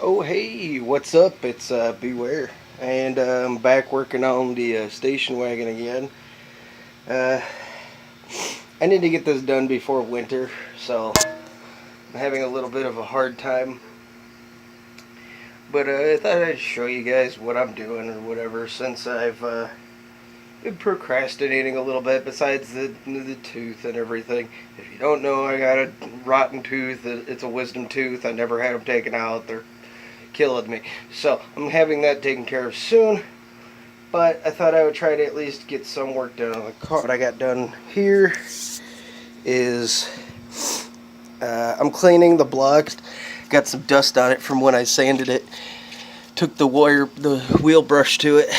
Oh hey, what's up? It's Beware, and I'm back working on the station wagon again. Uh, I need to get this done before winter, so I'm having a little bit of a hard time. But I thought I'd show you guys what I'm doing or whatever, since I've been procrastinating a little bit. Besides the tooth and everything. If you don't know, I got a rotten tooth. It's a wisdom tooth. I never had them taken out. They're killing me. So I'm having that taken care of soon, but I thought I would try to at least get some work done on the car. What I got done here is I'm cleaning the blocks. Got some dust on it from when I sanded it. Took the wheel brush to it.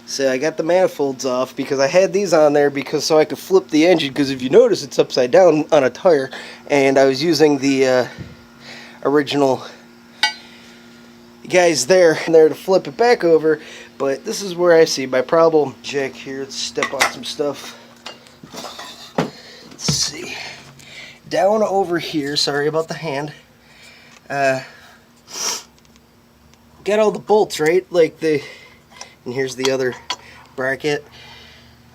So I got the manifolds off because I had these on there so I could flip the engine, because if you notice it's upside down on a tire, and I was using the original guys there to flip it back over. But this is where I see my problem. Jack here, let's step on some stuff. Let's see. Down over here, sorry about the hand. Got all the bolts, right? And here's the other bracket.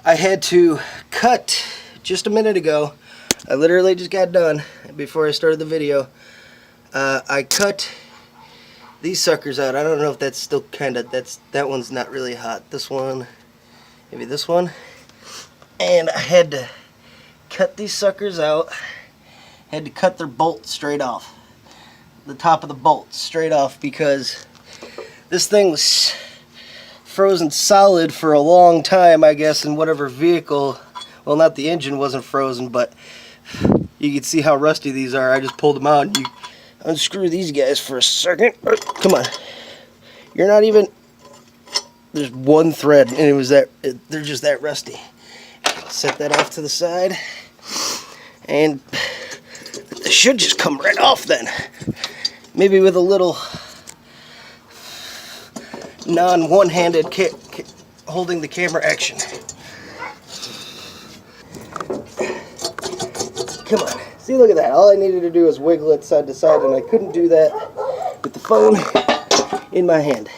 I had to cut just a minute ago. I literally just got done before I started the video. I cut these suckers out. I don't know if that's still that one's not really hot. This one, maybe this one. And I had to cut these suckers out. Had to cut their bolt straight off. The top of the bolt straight off, because this thing was frozen solid for a long time, I guess, in whatever vehicle. Well, not the engine wasn't frozen, but you can see how rusty these are. I just pulled them out, and you unscrew these guys for a second. Come on. You're not even... There's one thread, and they're just that rusty. Set that off to the side, and it should just come right off then. Maybe with a little non-one-handed holding the camera action. Come on. See, look at that. All I needed to do was wiggle it side to side, and I couldn't do that with the phone in my hand.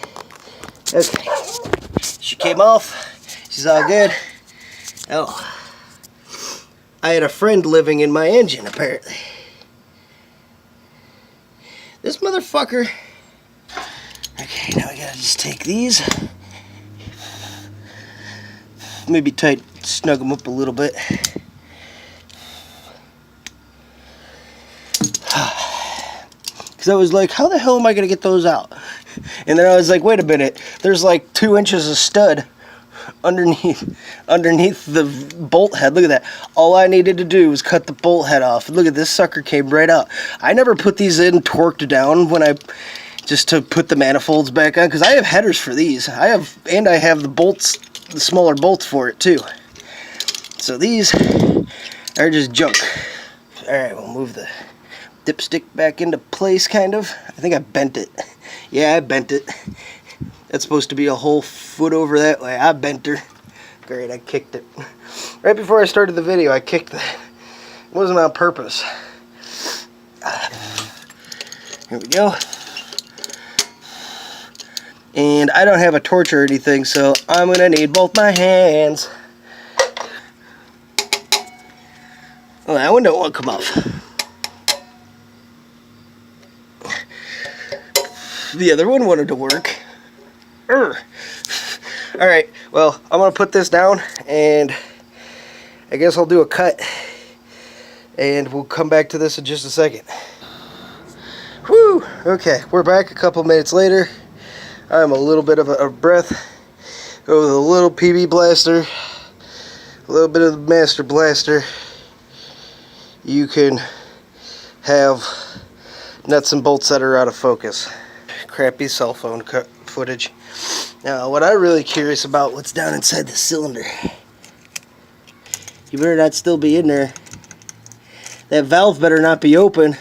Okay. She came off. She's all good. Oh. I had a friend living in my engine, apparently. This motherfucker. Okay, now I gotta just take these. Maybe snug them up a little bit. Because I was like, how the hell am I going to get those out? And then I was like, wait a minute. There's like 2 inches of stud underneath the bolt head. Look at that. All I needed to do was cut the bolt head off. Look at this sucker, came right out. I never put these in torqued down just to put the manifolds back on, because I have headers for these. I have the bolts, the smaller bolts for it too. So these are just junk. Alright, we'll move the dipstick back into place, kind of. I think I bent it. Yeah, I bent it. That's supposed to be a whole foot over that way. I bent her. Great, I kicked it. Right before I started the video, I kicked that. It wasn't on purpose. Here we go. And I don't have a torch or anything, so I'm going to need both my hands. Oh, that one don't want to come off. The other one wanted to work. Alright, well, I'm going to put this down, and I guess I'll do a cut, and we'll come back to this in just a second. Whew! Okay, we're back a couple minutes later. I'm a little bit of a breath. Go with a little PB blaster, a little bit of the master blaster. You can have nuts and bolts that are out of focus. Crappy cell phone footage. Now, what I'm really curious about, what's down inside the cylinder. You better not still be in there. That valve better not be open,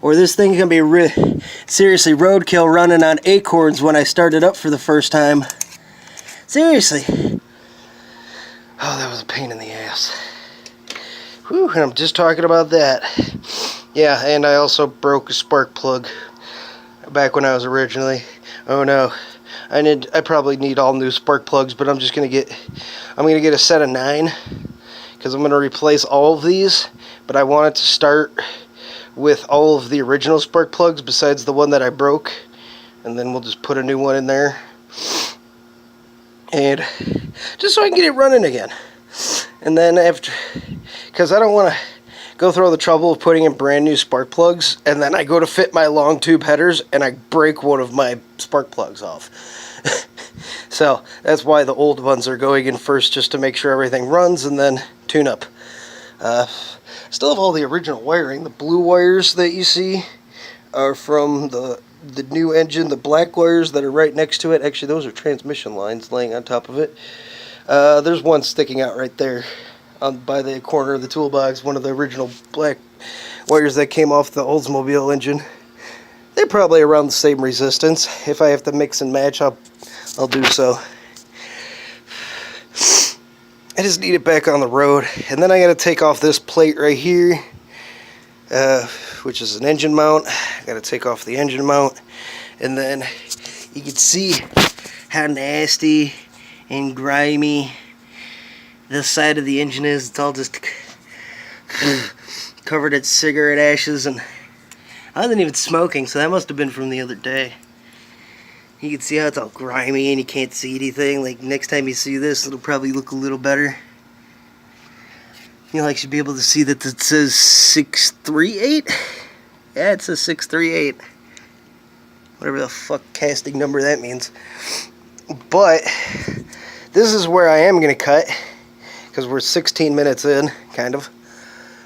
or this thing's gonna be seriously roadkill running on acorns when I start it up for the first time. Seriously. Oh, that was a pain in the ass. Whew, and I'm just talking about that. Yeah, and I also broke a spark plug back when I was originally. Oh no, I probably need all new spark plugs, but I'm gonna get a set of 9 because I'm gonna replace all of these. But I wanted to start with all of the original spark plugs besides the one that I broke, and then we'll just put a new one in there, and just so I can get it running again. And then after, because I don't want to go through all the trouble of putting in brand new spark plugs, and then I go to fit my long tube headers and I break one of my spark plugs off. So that's why the old ones are going in first, just to make sure everything runs, and then tune up. Still have all the original wiring. The blue wires that you see are from the new engine. The black wires that are right next to it, actually those are transmission lines laying on top of it. There's one sticking out right there by the corner of the toolbox, one of the original black wires that came off the Oldsmobile engine. They're probably around the same resistance. If I have to mix and match, I'll do so. I just need it back on the road, and then I got to take off this plate right here, which is an engine mount. I got to take off the engine mount, and then you can see how nasty and grimy this side of the engine is. It's all just covered in cigarette ashes, and I wasn't even smoking, so that must have been from the other day. You can see how it's all grimy and you can't see anything. Like, next time you see this, it'll probably look a little better. You should be able to see that it says 638. Yeah, it says 638. Whatever the fuck casting number that means. But this is where I am going to cut, because we're 16 minutes in, kind of.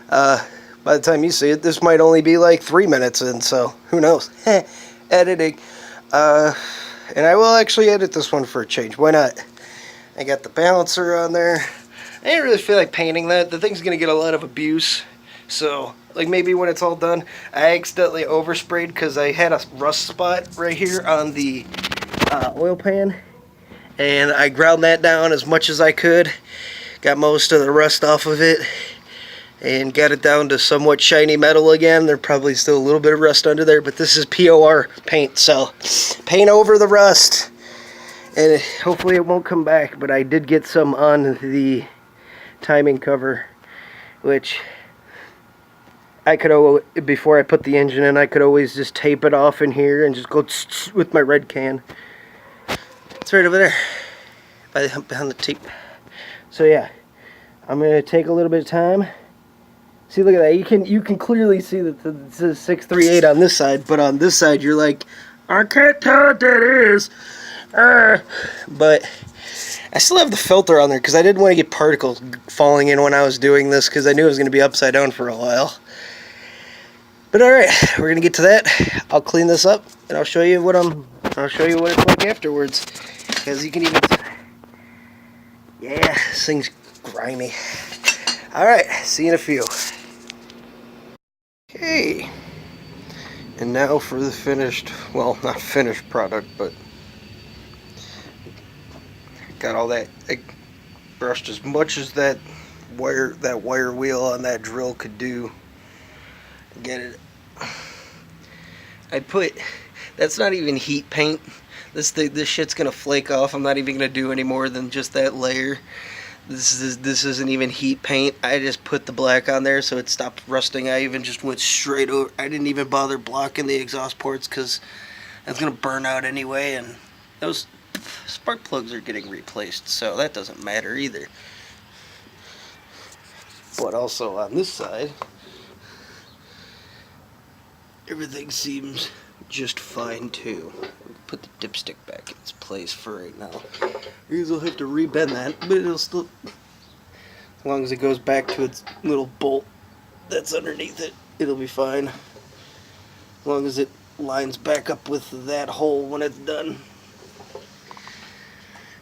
By the time you see it, this might only be like 3 minutes in, so who knows. Editing. And I will actually edit this one for a change. Why not? I got the balancer on there. I didn't really feel like painting that. The thing's going to get a lot of abuse. So, like, maybe when it's all done, I accidentally oversprayed because I had a rust spot right here on the oil pan. And I ground that down as much as I could. Got most of the rust off of it. And got it down to somewhat shiny metal again. There's probably still a little bit of rust under there, but this is POR paint, so paint over the rust. And hopefully it won't come back, but I did get some on the timing cover, which I could, before I put the engine in, I could always just tape it off in here and just go with my red can. It's right over there behind the tape. So yeah, I'm going to take a little bit of time. See, look at that. You can clearly see that it says 638 on this side, but on this side you're like, I can't tell what that is. But I still have the filter on there because I didn't want to get particles falling in when I was doing this, because I knew it was going to be upside down for a while. But all right, we're going to get to that. I'll clean this up and I'll show you what it's like afterwards. Because you can even, yeah, this thing's grimy. All right, see you in a few. Okay, and now for the finished, well, not finished product, but got all that. I brushed as much as that wire wheel on that drill could do. Get it. That's not even heat paint. This shit's gonna flake off. I'm not even gonna do any more than just that layer. This isn't even heat paint. I just put the black on there so it stopped rusting. I even just went straight over. I didn't even bother blocking the exhaust ports because that's gonna burn out anyway, and those spark plugs are getting replaced, so that doesn't matter either. But also on this side, everything seems just fine too. Put the dipstick back in its place for right now. Because I'll have to rebend that, but it'll still, as long as it goes back to its little bolt that's underneath it, it'll be fine. As long as it lines back up with that hole when it's done.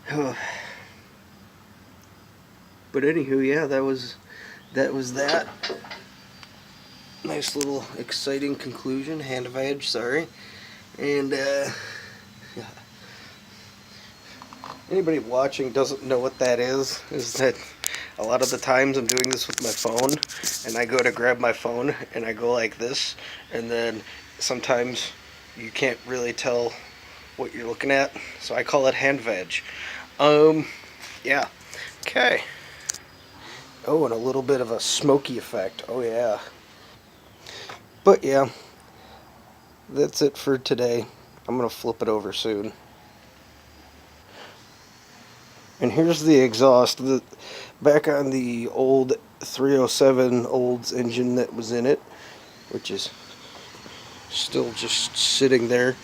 But anywho, yeah, that was that. Nice little exciting conclusion. Hand of edge, sorry. And yeah. Anybody watching doesn't know what that is that A lot of the times I'm doing this with my phone, and I go to grab my phone, and I go like this, and then sometimes you can't really tell what you're looking at, so I call it hand veg. Yeah. Okay. Oh, and a little bit of a smoky effect. Oh, yeah. But yeah, that's it for today. I'm going to flip it over soon. And here's the exhaust. Back on the old 307 Olds engine that was in it, which is still just sitting there.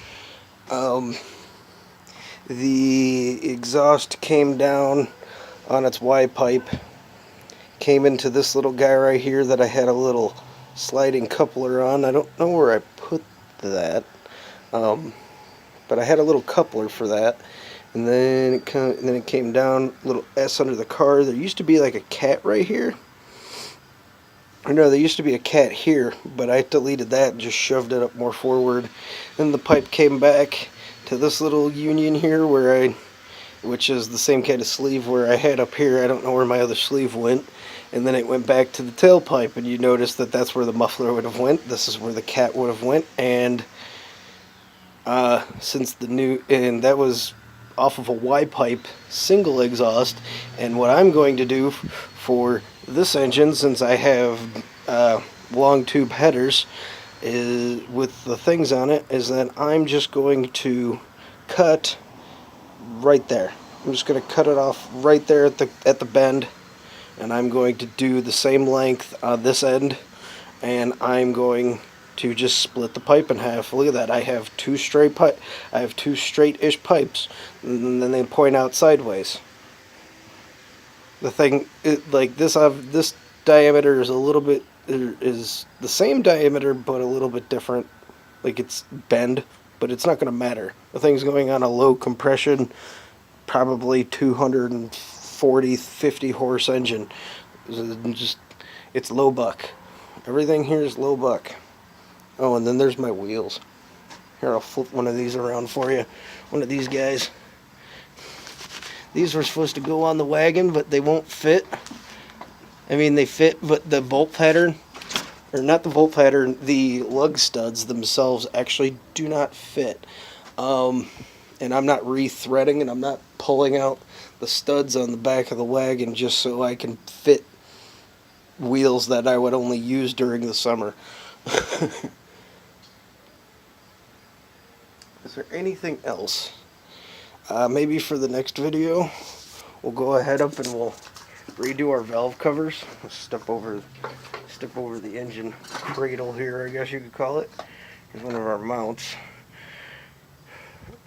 The exhaust came down on its Y pipe, came into this little guy right here that I had a little sliding coupler on. I don't know where I put that, but I had a little coupler for that. And then it came down, little S under the car. There used to be like a cat right here. Or no, there used to be a cat here, but I deleted that and just shoved it up more forward. Then the pipe came back to this little union here which is the same kind of sleeve where I had up here. I don't know where my other sleeve went. And then it went back to the tailpipe, and you notice that that's where the muffler would have went. This is where the cat would have went. And and that was off of a Y pipe single exhaust. And what I'm going to do for this engine, since I have long tube headers is with the things on it, is that I'm just going to cut right there. I'm just going to cut it off right there at the bend, and I'm going to do the same length on this end, and I'm going to just split the pipe in half. Look at that. I have two straight-ish pipes, and then they point out sideways. The thing, like this diameter is a little bit is the same diameter but a little bit different. Like it's bend, but it's not going to matter. The thing's going on a low compression, probably 240, 50 horse engine. It's low buck. Everything here is low buck. Oh, and then there's my wheels. Here, I'll flip one of these around for you. One of these guys. These were supposed to go on the wagon, but they won't fit. I mean, they fit, but the bolt pattern, or not the bolt pattern, the lug studs themselves actually do not fit. And I'm not re-threading, and I'm not pulling out the studs on the back of the wagon just so I can fit wheels that I would only use during the summer. Is there anything else? Maybe for the next video, we'll go ahead up and we'll redo our valve covers. Let's step over the engine cradle here, I guess you could call it. Here's one of our mounts.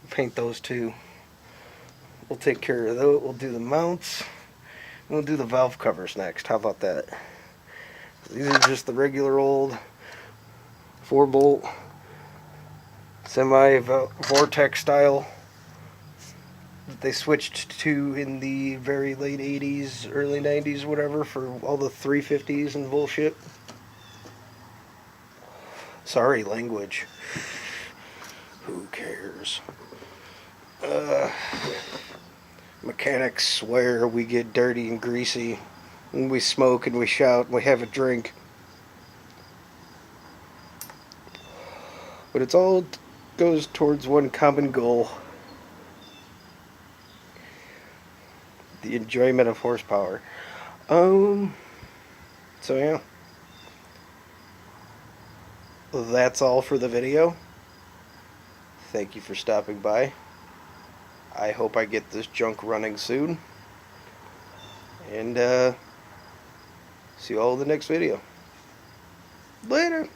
Paint those two. We'll take care of those. We'll do the mounts. And we'll do the valve covers next. How about that? These are just the regular old 4-bolt semi-vortex style that they switched to in the very late 80s, early 90s, whatever, for all the 350s and bullshit. Sorry, language. Who cares? Mechanics swear we get dirty and greasy, and we smoke and we shout and we have a drink. But it's all goes towards one common goal: the enjoyment of horsepower. So yeah, that's all for the video. Thank you for stopping by. I hope I get this junk running soon, and see you all in the next video. Later.